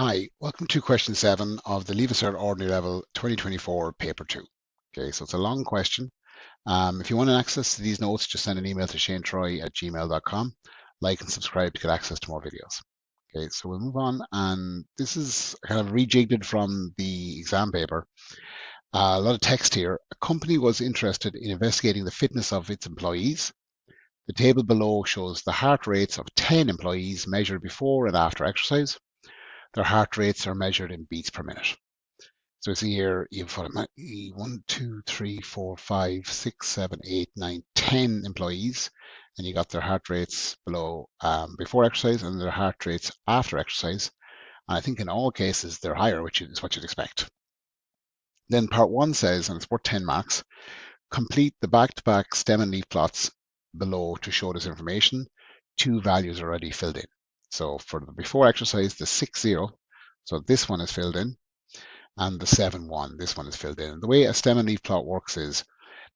Hi, welcome to question 7 of the Leave Cert Ordinary Level 2024 Paper 2. Okay, so it's a long question. If you want access to these notes, just send an email to shanetroy@gmail.com. Like and subscribe to get access to more videos. Okay, so we'll move on. And this is kind of rejigged it from the exam paper. A lot of text here. A company was interested in investigating the fitness of its employees. The table below shows the heart rates of 10 employees measured before and after exercise. Their heart rates are measured in beats per minute. So see here, you've got 1, 2, 3, 4, 5, 6, 7, 8, 9, 10 employees, and you got their heart rates below before exercise and their heart rates after exercise. And I think in all cases they're higher, which is what you'd expect. Then part 1 says, and it's worth 10 marks, complete the back-to-back stem and leaf plots below to show this information. 2 values are already filled in. So for the before exercise, the 6, 0, so this one is filled in, and the 7, 1, this one is filled in. And the way a stem and leaf plot works is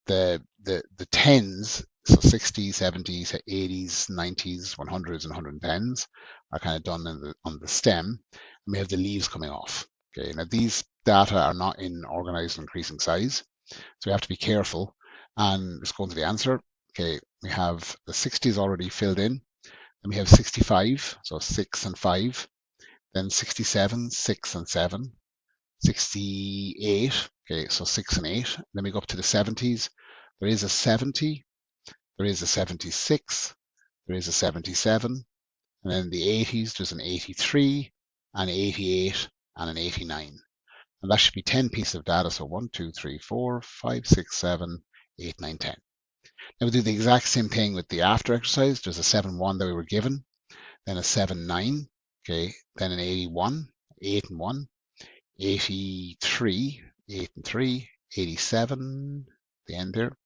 the tens, so 60s, 70s, 80s, 90s, 100s, and 110s are kind of done on the stem, and we have the leaves coming off. Okay, now these data are not in organized increasing size, so we have to be careful. And let's go into the answer. Okay, we have the 60s already filled in, and we have 65, so 6 and 5, then 67, 6 and 7, 68, okay, so 6 and 8. Then we go up to the 70s. There is a 70, there is a 76, there is a 77, and then the 80s, there's an 83, an 88, and an 89. And that should be 10 pieces of data. So 1, 2, 3, 4, 5, 6, 7, 8, 9, 10. Now we do the exact same thing with the after exercise. There's a 7, 1 that we were given, then a 7, 9, okay, then an 81, 8 and 1, 83, 8 and 3, 87, the end there,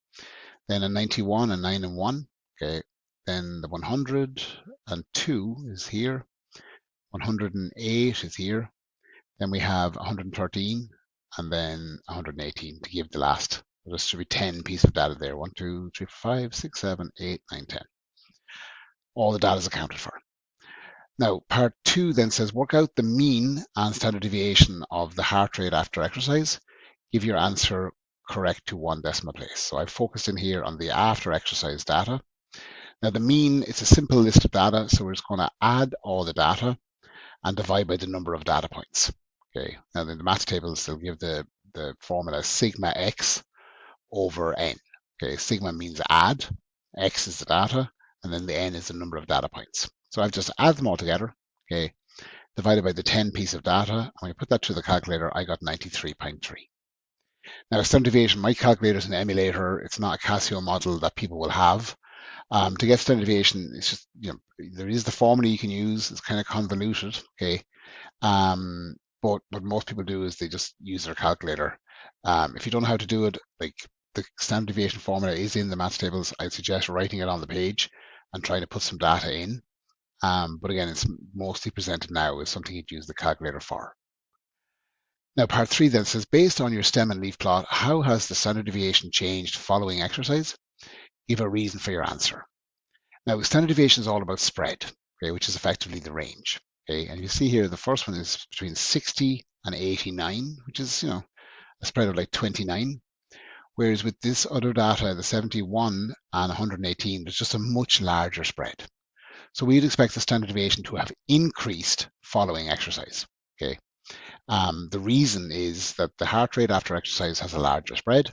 then a 91 and 9 and 1, okay, then the 102 is here, 108 is here, then we have 113, and then 118 to give the last. There should be 10 pieces of data there. 1, 2, 3, 5, 6, 7, 8, 9, 10. All the data is accounted for. Now, part 2 then says work out the mean and standard deviation of the heart rate after exercise. Give your answer correct to 1 decimal place. So I've focused in here on the after exercise data. Now the mean, it's a simple list of data, so we're just going to add all the data and divide by the number of data points. Okay. Now in the math tables, they'll give the formula sigma x over n. Okay. Sigma means add, x is the data, and then the n is the number of data points. So I've just added them all together. Okay. Divided by the 10 piece of data. And when I put that through the calculator, I got 93.3. Now, standard deviation, my calculator is an emulator. It's not a Casio model that people will have. To get standard deviation, it's just, there is the formula you can use. It's kind of convoluted, okay? But what most people do is they just use their calculator. If you don't know how to do it, like the standard deviation formula is in the maths tables, I'd suggest writing it on the page and trying to put some data in. But again, it's mostly presented now as something you'd use the calculator for. Now, part 3 then says, based on your stem and leaf plot, how has the standard deviation changed following exercise? Give a reason for your answer. Now, standard deviation is all about spread, okay, which is effectively the range. Okay, and you see here, the first one is between 60 and 89, which is, a spread of like 29. Whereas with this other data, the 71 and 118, there's just a much larger spread. So we'd expect the standard deviation to have increased following exercise. Okay. The reason is that the heart rate after exercise has a larger spread,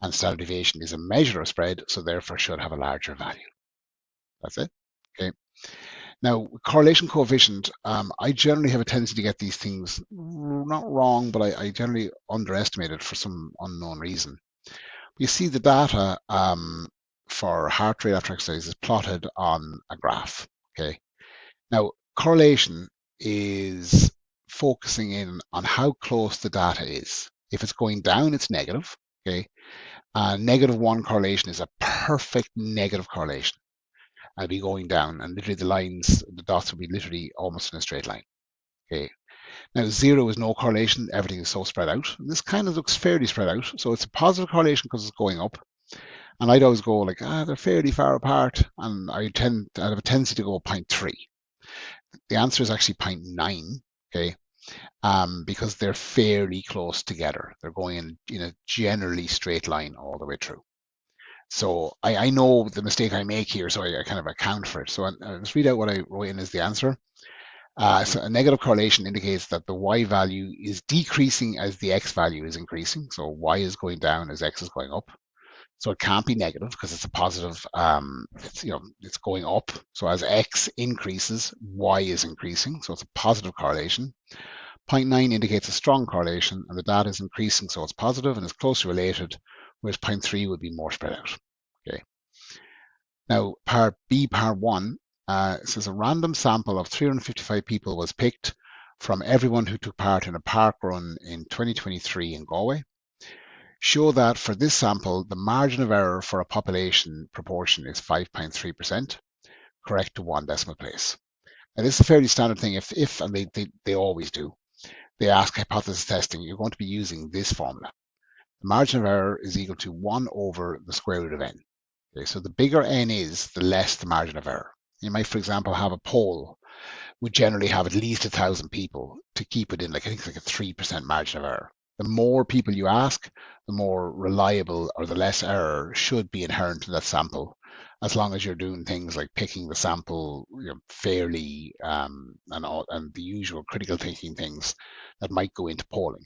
and standard deviation is a measure of spread, so therefore should have a larger value. That's it. Okay. Now, correlation coefficient, I generally have a tendency to get these things not wrong, but I generally underestimate it for some unknown reason. You see the data for heart rate after exercise is plotted on a graph. Okay. Now, correlation is focusing in on how close the data is. If it's going down, it's negative. Okay. -1 correlation is a perfect negative correlation. I'll be going down, and literally the dots will be literally almost in a straight line. Okay. Now 0 is no correlation. Everything is so spread out. This kind of looks fairly spread out. So it's a positive correlation because it's going up. And I'd always go like, they're fairly far apart. And I have a tendency to go 0.3. The answer is actually 0.9. Okay. because they're fairly close together. They're going in a generally straight line all the way through. So I know the mistake I make here, so I kind of account for it. So I'll just read out what I wrote in as the answer. So a negative correlation indicates that the y value is decreasing as the x value is increasing. So y is going down as x is going up. So it can't be negative because it's a positive. It's going up. So as x increases, y is increasing. So it's a positive correlation. 0.9 indicates a strong correlation, and the data is increasing, so it's positive and is closely related, whereas 0.3 would be more spread out. Okay. Now, part B, part 1, says a random sample of 355 people was picked from everyone who took part in a park run in 2023 in Galway. Show that for this sample, the margin of error for a population proportion is 5.3%, correct to one decimal place. Now, this is a fairly standard thing. And they always do, they ask hypothesis testing, you're going to be using this formula. The margin of error is equal to 1 over the square root of n. Okay, so the bigger n is, the less the margin of error. You might, for example, have a poll would generally have at least 1,000 people to keep it in, I think it's like a 3% margin of error. The more people you ask, the more reliable or the less error should be inherent in that sample, as long as you're doing things like picking the sample fairly and the usual critical thinking things that might go into polling.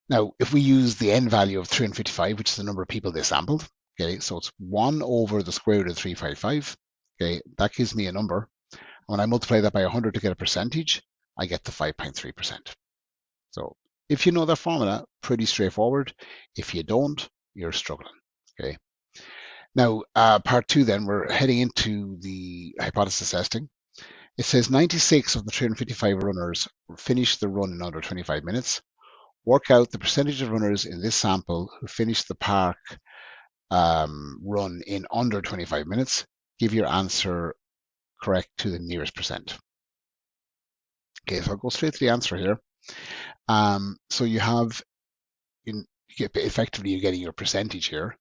Now, if we use the n value of 355, which is the number of people they sampled, okay, so it's 1 over the square root of 355, okay, that gives me a number. When I multiply that by 100 to get a percentage, I get the 5.3%. So if you know that formula, pretty straightforward. If you don't, you're struggling, okay? Now, part 2 then, we're heading into the hypothesis testing. It says 96 of the 355 runners finished the run in under 25 minutes. Work out the percentage of runners in this sample who finished the park run in under 25 minutes. Give your answer correct to the nearest percent. Okay, so I'll go straight to the answer here. So you have, effectively, you're getting your percentage here.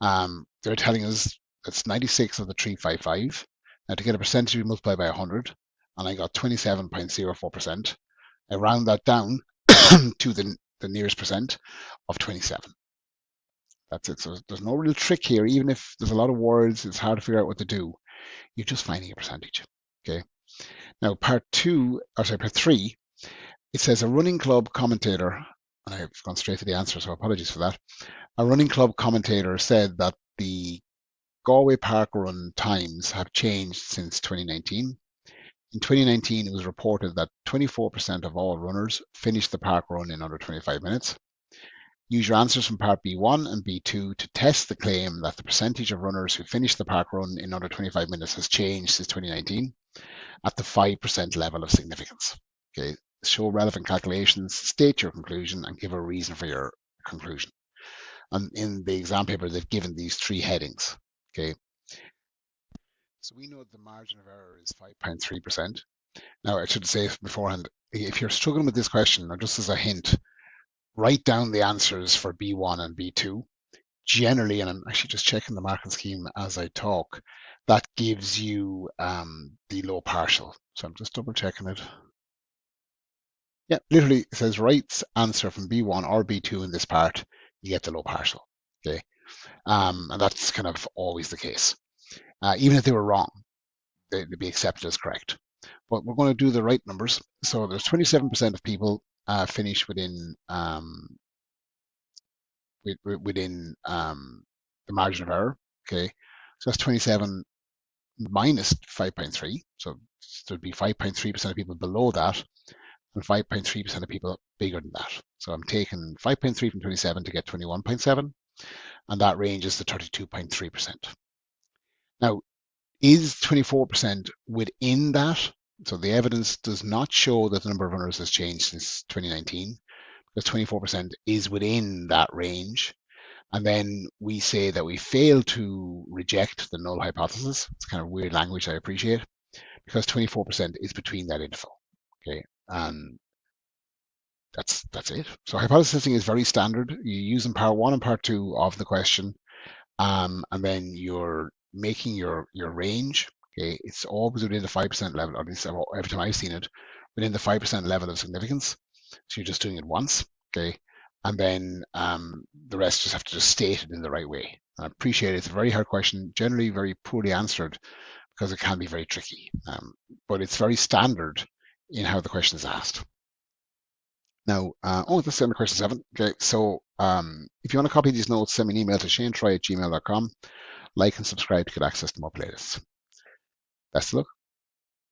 They're telling us that's 96 of the 355. Now to get a percentage, we multiply by 100, and I got 27.04%. I round that down to the nearest percent of 27. That's it. So there's no real trick here. Even if there's a lot of words, it's hard to figure out what to do. You're just finding a percentage. Okay. Now part 3, it says a running club commentator, and I've gone straight to the answer, so apologies for that. A running club commentator said that the Galway Park run times have changed since 2019. In 2019, it was reported that 24% of all runners finished the park run in under 25 minutes. Use your answers from part B1 and B2 to test the claim that the percentage of runners who finished the park run in under 25 minutes has changed since 2019 at the 5% level of significance. Okay, show relevant calculations, state your conclusion, and give a reason for your conclusion. And in the exam paper, they've given these 3 headings. Okay, so we know that the margin of error is 5.3%. Now, I should say beforehand, if you're struggling with this question, or just as a hint, write down the answers for B1 and B2. Generally, and I'm actually just checking the marking scheme as I talk, that gives you the low partial. So I'm just double checking it. Yeah, literally it says right answer from B1 or B2 in this part, you get the low partial. Okay, and that's kind of always the case. Even if they were wrong, they'd be accepted as correct. But we're going to do the right numbers. So there's 27% of people finish within the margin of error. Okay, so that's 27 minus 5.3. So there'd be 5.3% of people below that, and 5.3% of people bigger than that. So I'm taking 5.3 from 27 to get 21.7, and that range is the 32.3%. Now, is 24% within that? So the evidence does not show that the number of runners has changed since 2019, because 24% is within that range. And then we say that we fail to reject the null hypothesis. It's kind of weird language, I appreciate, because 24% is between that interval. Okay, and that's it. So hypothesis testing is very standard. You use in part 1 and part 2 of the question, and then you're making your range. Okay, it's always within the 5% level, or at least every time I've seen it, within the 5% level of significance. So you're just doing it once, okay? And then the rest just have to just state it in the right way. I appreciate it's a very hard question, generally very poorly answered because it can be very tricky. But it's very standard in how the question is asked. Now, that's the end of question 7. Okay, so if you want to copy these notes, send me an email to shanetroy@gmail.com. Like and subscribe to get access to more playlists. Best of luck.